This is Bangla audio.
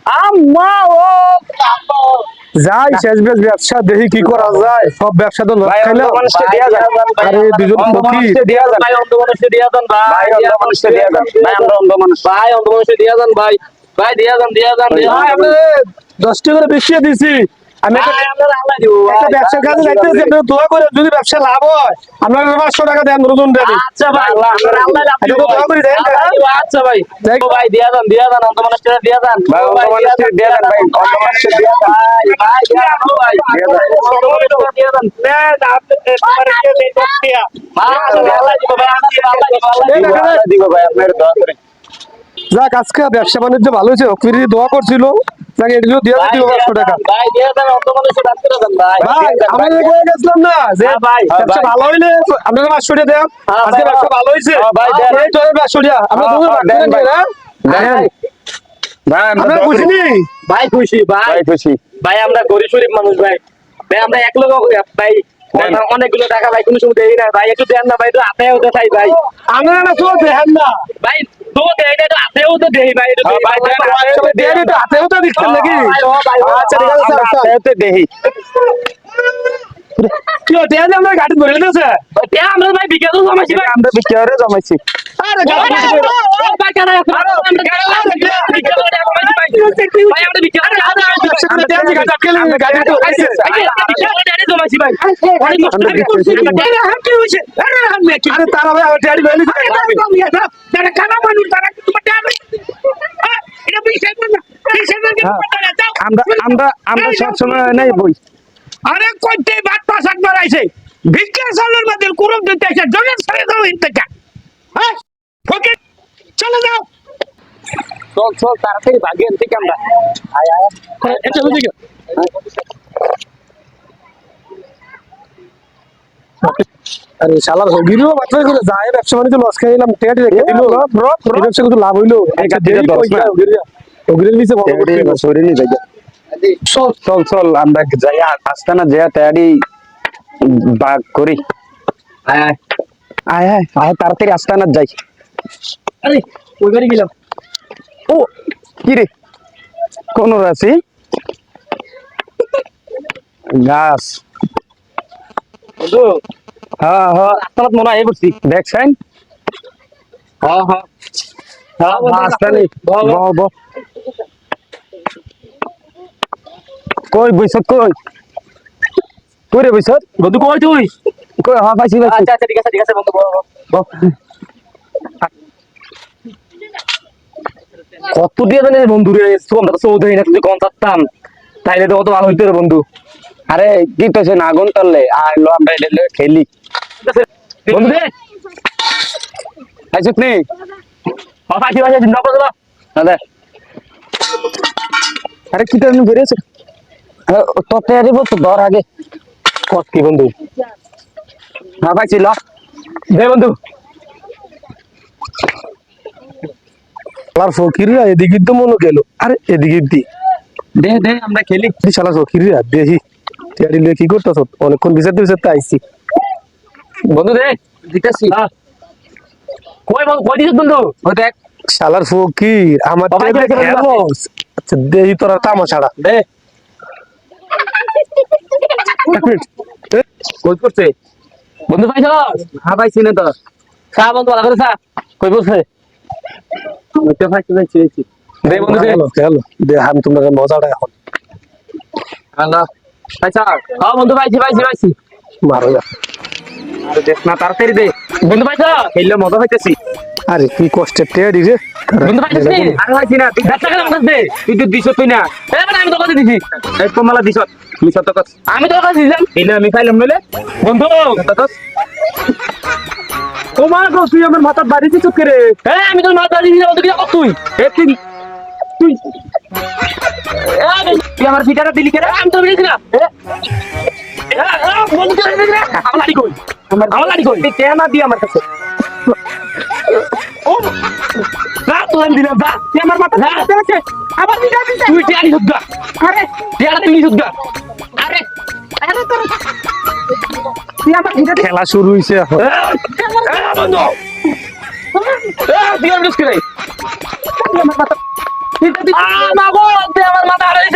আম্মা ও যাই শেষ বেশ ব্যবসা দেখি কি করা যায়, সব ব্যবসা তো লস খাইলাম। আরে দুজন ফকির ভাই অন্ধ মানুষকে দিয়া দেন ভাই, অন্ধ মানুষকে দিয়া দেন ভাই, আমরা অন্ধ মানুষ ভাই, অন্ধ মানুষকে দিয়া দেন ভাই, ভাই দিয়া দেন ভাই, আমি 10 টাকা করে বেশি দিছি। আমি ভাই, আমরা আল্লাহ দিব একটা ব্যবসার কাজে যাইতেছি, আপনারা দোয়া করে যদি ব্যবসা লাভ হয় আপনারা 500 টাকা দেন নতুন দেন। আচ্ছা ভাই, আমরা আল্লাহ আচ্ছা, তো দোয়া করে দেন। আচ্ছা ভাই, ও ভাই দিয়া দেন অন্ধ মানুষকে দিয়া দেন ভাই, অন্ধ মানুষকে দিয়া দেন ভাই, অন্ধ মানুষকে দিয়া দেন ভাই, ভাই দিয়া দেন ভাই, অন্ধ মানুষকে দিয়া দেন নেন আপনি তোমার কে দেই দিয়া ভাই, আল্লাহ দিব ভাই, আল্লাহ দিব ভাই, আপনার দোয়া করে যাক, আজকে ব্যবসা বাণিজ্য ভালো হয়েছে, ফিরি দোয়া করছিল, যাক এগুলো দিয়ে দিও 500 টাকা। ভাই দিয়া দেন, অন্ধ মানুষকে দান করে দেন ভাই, ভাই আমি কয়ে গেছিলাম না যে ভাই ব্যবসা ভালো হইলে আপনারা 500 টাকা দেন। আজকে ব্যবসা ভালো হয়েছে ভাই, দেন। এই তো 500 টাকা আপনারা দুজন ভাগ করে দেন। ভাই আপনারা বুঝিনি ভাই, খুশি ভাই, খুশি ভাই, আমরা গরিব শরীফ মানুষ ভাই, ভাই আমরা এক লোক ভাই, অনেকগুলো টাকা ভাই কোনো সময় দেই না ভাই, একটু দেন না ভাই, একটু হাতেও তো চাই ভাই, আপনারা তো দেখেন না ভাই তো দেই না, একটু হাতেও তো দেই ভাই, একটু ভাই দেন, একটু হাতেও তো দিচ্ছেন নাকি? আচ্ছা ঠিক আছে, হাতেও দেই কি হতে আছে আমরা গাড়ি ধরে নিয়েছে? ভাই, আমরা ভাই বিকেলে জমাইছি ভাই, আমরা বিকেলে জমাইছি আরে গাড়ি ভাই, কেন ভাই, আমরা গাড়ি তো হইছে। আরে তারা ভাই আমার গাড়ি ধরে নিয়েছে। আমরা সবসময় নাই বই। আরে কইতে ভাত পাস একবার আইছে ভিক্ষা চালের মধ্যে কুরুম দিতে আইছে জনের ছেড়ে দাও ইনতেকা হ্যাঁ ওকে চলে যাও চল তাড়াতাড়ি ভাগেন থেকে আমরা আয় এটা বুঝি আরে শালার হগিরও মাত্র করে যায় ব্যবসা বাণিজ্য লস খাইলাম, টেট রেখে দিল, এই ব্যবসা কিন্তু লাভ হইলো। একটা দিলে 10 না। হগিরের নিচে বড় করতে সরে নি যাই চল আমরা যাই আস্তানা যে তৈরি বাগ করি আয় আয় আয় আয় তাড়াতাড়ি আস্তানা যাই। আরে ওই বাড়ি গেলাম। ও কি রে কোন রাশি গাছ বন্ধু হ্যাঁ হ্যাঁ আস্তানাত মনে হয় বসছি দেখছেন হ্যাঁ হ্যাঁ হ্যাঁ আস্তানি ব কই বইছত কই রে বইছত বন্ধু কই তুই? কই হ্যাঁ পাইছি আচ্ছা আচ্ছা ঠিক আছে বন্ধু কত দিয়ে জানি বন্ধু রে চৌধুরী না তুই কোন থাকতাম তাইলে তো কত ভালো হইতো রে বন্ধু। আরে কি তো সে না গুন তাহলে আইলো আমরা এটা খেলি বন্ধু রে আইছত নেই হ্যাঁ পাইছি নকল দাদা। আরে কি তো বেরিয়েছে তো তৈরি বলতো ধর আগে কত কি বন্ধু হ্যাঁ পাইছি ল দে বন্ধু শালার ফকিররা এদিকে তো মনে গেল, আরে এদিকে দি দে আমরা খেলি শালার ফকিররা দেখি টেটি লয়ে কি করতেছ? অনেকক্ষণ বিচারতে আইছি। বন্ধু দে দিতেছি কই দিছ বন্ধু ও দেখ শালার ফকির আমার বাবা, টেবিলে এটা খেলবো। আচ্ছা দেহি তোরা তামাশাড়া দে এক মিনিট। কই করছে বন্ধু পাইছ হ্যাঁ পাইছি না তো চা বন্ধু ভালো করে চা কই বলছে ওইটা পাইছি দে বন্ধু দে খেলো দে আমি তোমাকে মজাটা এখন হ্যালো পাইছা হ্যাঁ বন্ধু পাইছি মারো যা। আরে দেখ না তাড়াতাড়ি দে বন্ধু পাইছা খেললে মজা পাইতেছি আরে কি কষ্টের টেডি রে। বন্ধু পাইছিস নি আরে পাইছি না তুই 10 টাকা আমাকে দে তুই তো দিছ তুই না এ মানে আমি তো কথা দিছি এই কমলা দিছ তুই সত কথা আমি তো কথা দিলাম এলে আমি খাইলাম নলে বন্ধু কত তোমার গো তুই আমার মাথা বাড়ি দিছিস কে রে? এ আমি তোর মাথা দিছি বন্ধু কি কর তুই এ তুই তুই তুই আমার পিটাটা দিলি কে রে আমি তো দিছি না বন্ধু তুই দিলি না আমার লাড়ি কই তুই কেন দি আমার কাছে ও না তুই আমি দিলাম দা তুই আমার মাথা আছে আবার দিটা তুই টিয়ারি সুদ্ধা আরে টিয়ারা তুই সুদ্ধা আরে আরে তোর তুই আমার খেলা শুরু হইছে এখন। বন্ধু তুই আমি দুষ্করে তুই আমার মাথা মাগো আমার মাথা হারাইছে